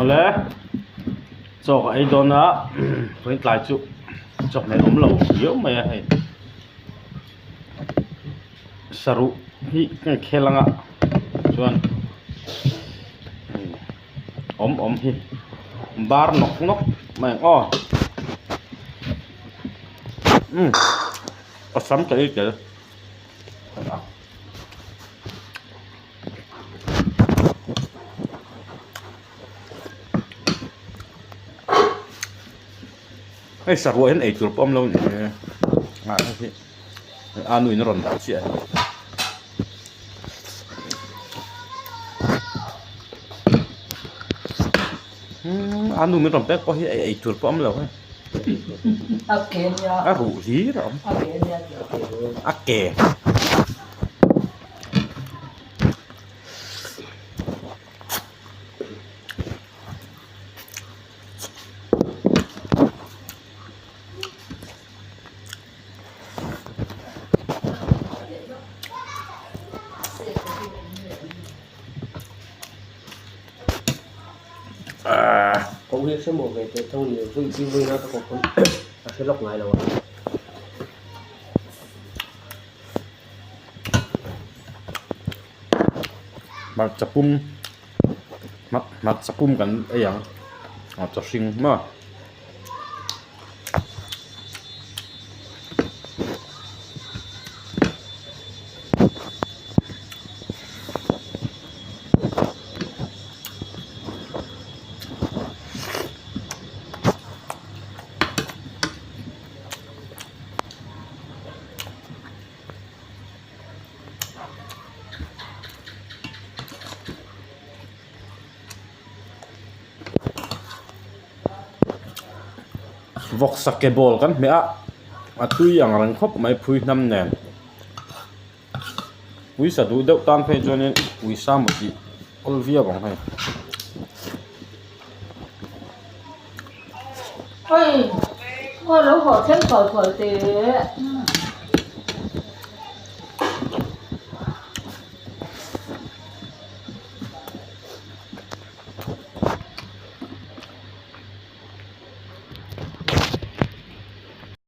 มาเลยจอกไอ้โดนนะเพิ่งตายจุจอกในล้มเหลวเยอะไหมไอ้สรุปที่เคลังอ่ะชวนที่บาร์นกแม่งอ้อก็ซ้ำใจเจอไอ้สรุปเห็นไอ้ตัวป้อมเราเนี่ยพี่หนุ่ยนรนดาเสียหนุ่ยมันรำแต่ก็เห็นไอ้ตัวป้อมเราไงรู้สิรำแกcũng biết số một về thông nhiều vui nó có cũng cái lọc ngay rồi mặt chập pumกันไอ้ยังจะซิงมาวอกสักเกบอลกันเมื่อตุยอย่างรังคบไม่พูดน้ำแน่นวิสาดูเดาตันเพจนี่วิสามุดีอลวิอาบังให้เฮ้ยว่าเราขอเช่นขอเตะ